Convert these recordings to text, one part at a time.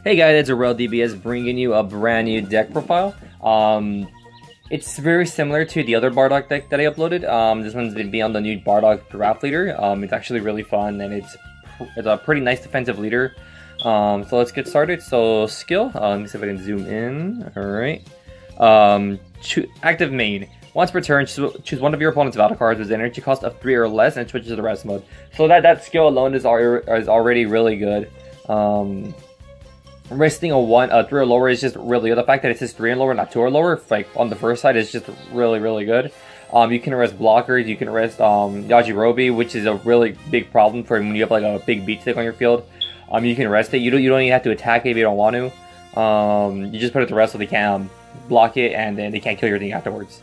Hey guys, it's AraleDBS bringing you a brand new deck profile. It's very similar to the other Bardock deck that I uploaded. This one's been on the new Bardock draft leader. It's actually really fun and it's a pretty nice defensive leader. So let's get started. So skill, let me see if I can zoom in. Alright. Active main. Once per turn, choose one of your opponent's battle cards with an energy cost of 3 or less and switch to the rest mode. So that skill alone is already really good. Resting a 3 or lower is just really good. The fact that it says 3 and lower, not 2 or lower, like on the first side, is just really good. You can arrest blockers, you can arrest Yajirobe, which is a really big problem for when you have like a big beat stick on your field. You can arrest it. You don't even have to attack it if you don't want to. You just put it to rest so they can't block it, and then they can't kill your thing afterwards.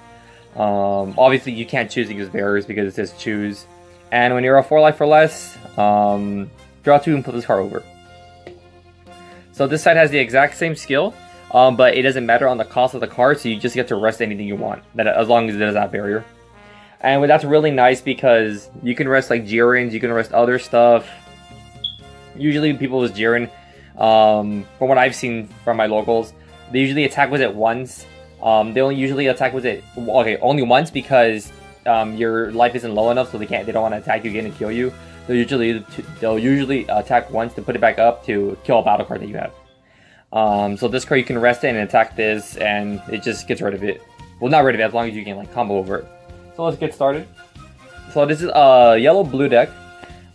Obviously, you can't choose to use barriers because it says choose. And when you're a 4 life or less, draw 2 and flip this card over. So this side has the exact same skill, but it doesn't matter on the cost of the card, so you just get to rest anything you want, as long as it does that barrier. And that's really nice because you can rest like Jirins, you can rest other stuff. Usually people with Jiren, from what I've seen from my locals, they usually attack with it once. They only usually attack with it, only once because your life isn't low enough, so they don't want to attack you again and kill you. They'll usually attack once to put it back up to kill a battle card that you have. So this card you can rest it and attack this, and it just gets rid of it. Well, not rid of it, as long as you can like combo over it. So let's get started. So this is a yellow-blue deck.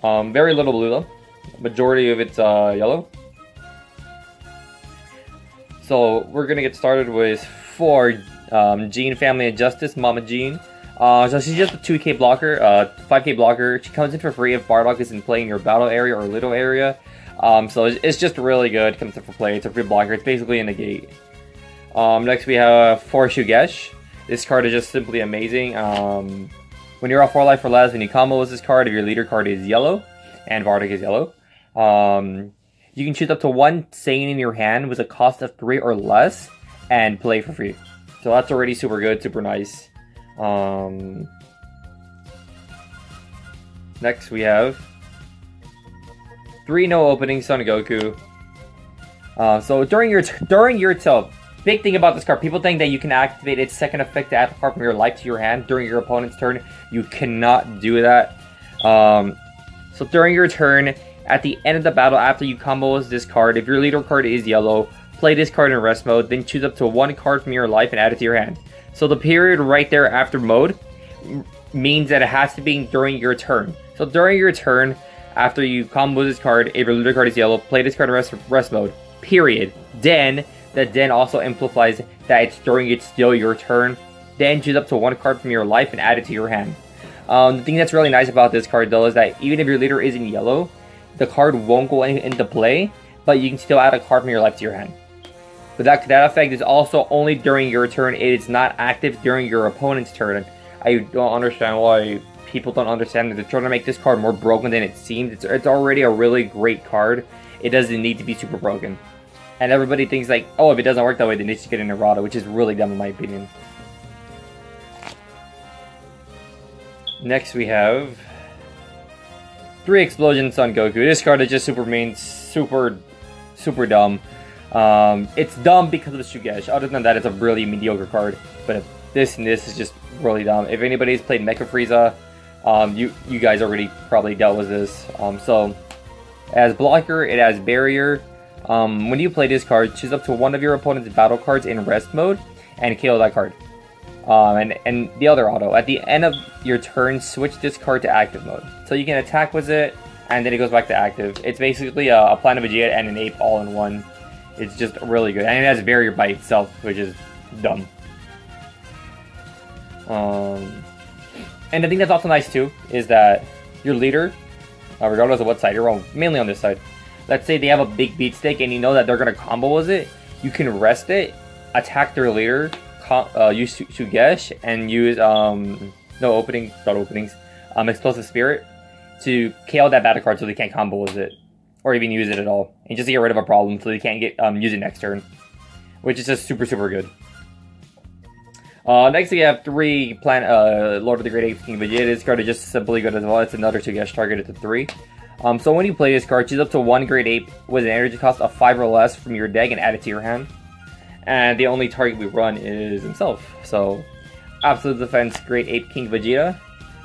Very little blue though. Majority of it's yellow. So we're gonna get started with 4 Jean Family of Justice, Mama Jean. So she's just a 2k blocker, 5k blocker. She comes in for free if Bardock is in play in your battle area or little area. So it's just really good. Comes in for play. It's a free blocker. It's basically a negate. Next we have 4 Shugesh. This card is just simply amazing. When you're off 4 life or less, when you combo with this card, if your leader card is yellow and Bardock is yellow, you can choose up to 1 Saiyan in your hand with a cost of 3 or less and play for free. So that's already super good, super nice. Next we have 3 no opening Son Goku. So during your big thing about this card, people think that you can activate its second effect to add a card from your life to your hand during your opponent's turn. You cannot do that. So during your turn, at the end of the battle, after you combo with this card, if your leader card is yellow, play this card in rest mode, then choose up to 1 card from your life and add it to your hand. So the period right there after mode means that it has to be during your turn. So during your turn, after you combo this card, if your leader card is yellow, play this card in rest mode. Period. Then, that then also implies that it's still your turn. Then choose up to 1 card from your life and add it to your hand. The thing that's really nice about this card though is that even if your leader is in yellow, the card won't go into play, but you can still add a card from your life to your hand. But that effect is also only during your turn. It is not active during your opponent's turn. I don't understand why people don't understand that they're trying to make this card more broken than it seems. It's already a really great card. It doesn't need to be super broken. And everybody thinks like, oh, if it doesn't work that way, then they should get an errata, which is really dumb in my opinion. Next we have 3 Explosion Son Goku. This card is just super dumb. It's dumb because of the Shugesh. Other than that, it's a really mediocre card. But this and this is just really dumb. If anybody's played Mecha Frieza, you guys already probably dealt with this. So, as blocker, it has barrier. When you play this card, choose up to 1 of your opponent's battle cards in rest mode and KO that card. And the other auto. At the end of your turn, switch this card to active mode. So you can attack with it, and then it goes back to active. It's basically a Planet Vegeta and an Ape all in one. It's just really good. And it has a barrier by itself, which is dumb. And the thing that's also nice too, is that your leader, regardless of what side you're on, mainly on this side, let's say they have a big beat stick and you know that they're going to combo with it, you can rest it, attack their leader, use Shugesh, and use Explosive Spirit to KO that battle card so they can't combo with it. Or even use it at all. And just to get rid of a problem so they can't use it next turn. Which is just super good. Next we have 3 Lord of the Great Apes King Vegeta. This card is just simply good as well. It's another Shugesh targeted to 3. So when you play this card, choose up to one Great Ape with an energy cost of 5 or less from your deck and add it to your hand. And the only target we run is himself. So, Absolute Defense Great Ape King Vegeta.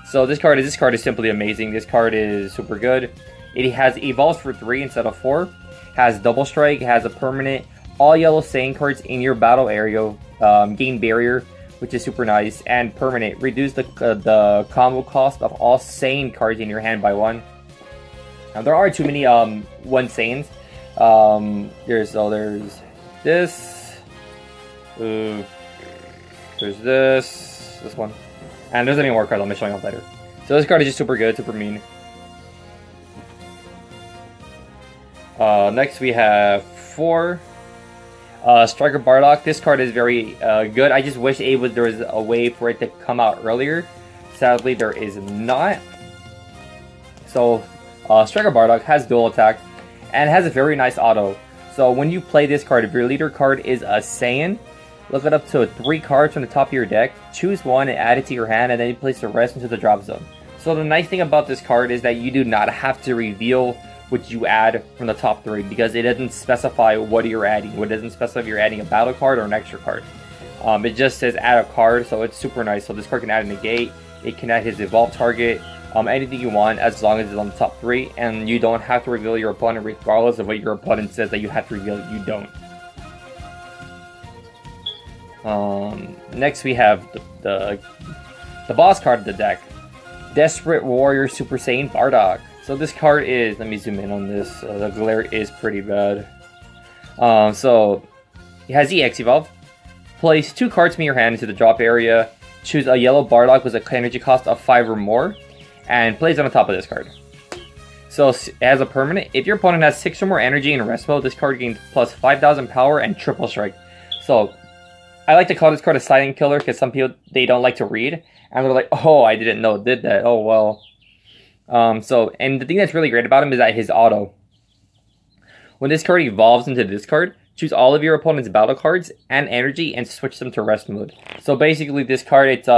So this card is simply amazing. This card is super good. It has evolves for 3 instead of 4. Has Double Strike, has a permanent. All yellow Saiyan cards in your battle area gain barrier, which is super nice. And permanent, reduce the combo cost of all Saiyan cards in your hand by 1. Now there are too many 1 Saiyans. There's this. There's this one, and there's any more cards I'll be showing off later. So this card is just super good, super mean. Next we have 4 Striker Bardock. This card is very good. I just wish there was a way for it to come out earlier. Sadly, there is not. So Striker Bardock has dual attack and has a very nice auto. So when you play this card, if your leader card is a Saiyan, look it up to 3 cards from the top of your deck, choose one and add it to your hand, and then you place the rest into the drop zone. So the nice thing about this card is that you do not have to reveal what you add from the top 3, because it doesn't specify what you're adding. It doesn't specify if you're adding a battle card or an extra card. It just says add a card, so it's super nice. So this card can add a negate, it can add his evolved target, anything you want as long as it's on the top 3, and you don't have to reveal your opponent regardless of what your opponent says that you have to reveal. You don't. Next we have the boss card of the deck, Desperate Warrior Super Saiyan Bardock. So this card is, let me zoom in on this, the glare is pretty bad. So it has EX Evolve, place 2 cards from your hand into the drop area, choose a yellow Bardock with an energy cost of 5 or more, and plays on the top of this card. So as a permanent, if your opponent has 6 or more energy in rest mode, this card gains plus 5,000 power and triple strike. So I like to call this card a silent killer because some people, they don't like to read. And they're like, oh, I didn't know it did that. Oh, well. And the thing that's really great about him is that his auto. When this card evolves into this card, choose all of your opponent's battle cards and energy and switch them to rest mode. So basically this card, it's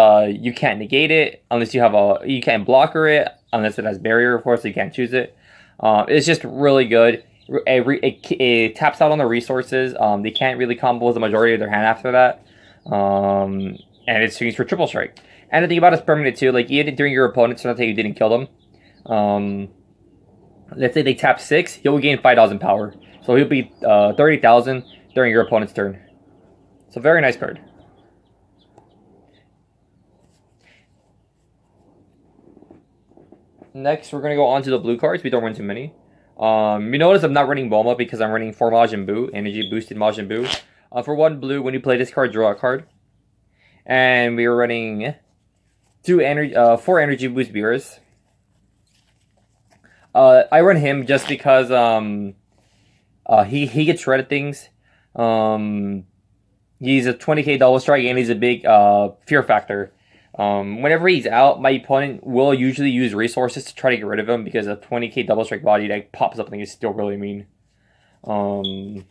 you can't negate it unless you have you can't blocker it unless it has barrier, of course, so you can't choose it. It's just really good. It taps out on the resources. They can't really combo the majority of their hand after that. And it's used for triple strike. And the thing about it's permanent too, like even during your opponent's turn, you didn't kill them. Let's say they tap 6, he'll gain 5,000 power. So he'll be 30,000 during your opponent's turn. So very nice card. Next, we're going to go on to the blue cards. We don't run too many. You notice I'm not running Bulma because I'm running 4 Majin Buu, energy boosted Majin Buu. For 1 blue, when you play this card, draw a card. And we are running 4 energy boost Beerus. I run him just because he gets rid of things. He's a 20k double strike and he's a big fear factor. Whenever he's out, my opponent will usually use resources to try to get rid of him because a 20k double strike body that pops up and is still really mean. So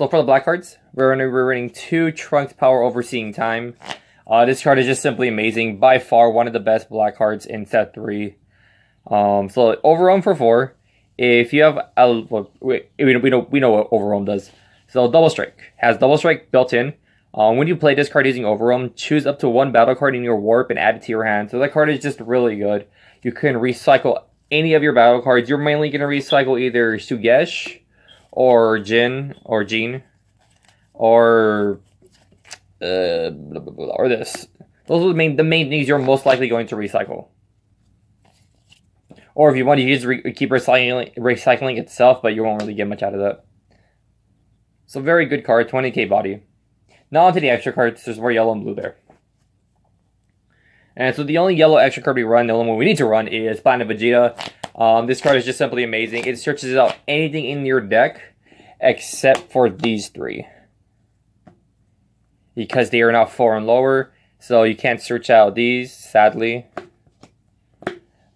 for the black cards, we're running 2 Trunks Power Overseeing Time. This card is just simply amazing. By far one of the best black cards in set 3. So Overwhelm for 4. If you have we know what Overwhelm does. So Double Strike has Double Strike built in. When you play this card using Overwhelm, choose up to 1 battle card in your warp and add it to your hand. So that card is just really good. You can recycle any of your battle cards. You're mainly going to recycle either Sugesh or Jin or Jean or this. Those are the main things you're most likely going to recycle. Or if you want to use keep recycling itself, but you won't really get much out of that. So very good card, 20k body. Now onto the extra cards. There's more yellow and blue there. And so the only yellow extra card we run, the only one we need to run, is Platinum Vegeta. This card is just simply amazing. It searches out anything in your deck except for these 3. Because they are now 4 and lower, so you can't search out these, sadly.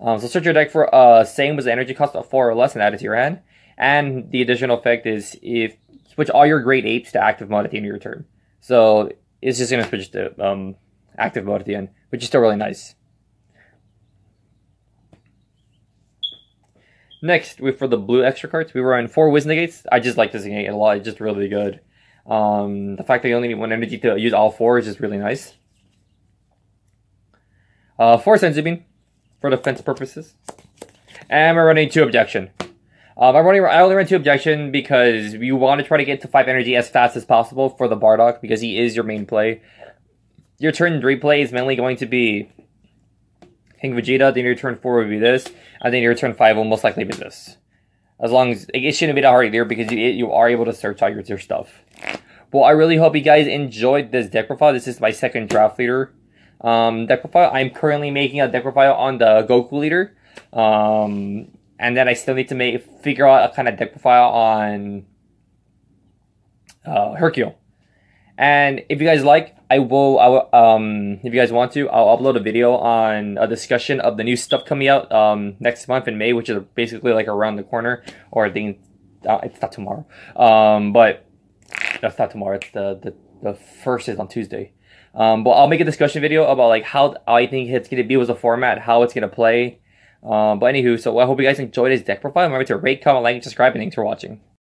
So search your deck for same with the energy cost of 4 or less and add it to your hand. And the additional effect is if switch all your great apes to active mode at the end of your turn. So it's just going to switch to active mode at the end, which is still really nice. Next, for the blue extra cards, we were on 4 Wisnegates. I just like this Negate a lot. It's just really good. The fact that you only need 1 energy to use all 4 is just really nice. 4 Senzu for defense purposes. And we're running 2 Objection. I only ran 2 Objection because you want to try to get to 5 energy as fast as possible for the Bardock because he is your main play. Your turn 3 play is mainly going to be King Vegeta, then your turn 4 would be this, and then your turn 5 will most likely be this. As long as, it shouldn't be that hard either because you are able to search out your stuff. Well, I really hope you guys enjoyed this deck profile. This is my second draft leader deck profile. I'm currently making a deck profile on the Goku leader. And then I still need to figure out a kind of deck profile on Hercule. And if you guys like, if you guys want to, I'll upload a video on a discussion of the new stuff coming out next month in May, which is basically like around the corner, or I think it's not tomorrow. But that's not tomorrow. It's the first is on Tuesday. But I'll make a discussion video about like how I think it's gonna be with the format, how it's gonna play. But anywho, so I hope you guys enjoyed this deck profile. Remember to rate, comment, like, and subscribe, and thanks for watching.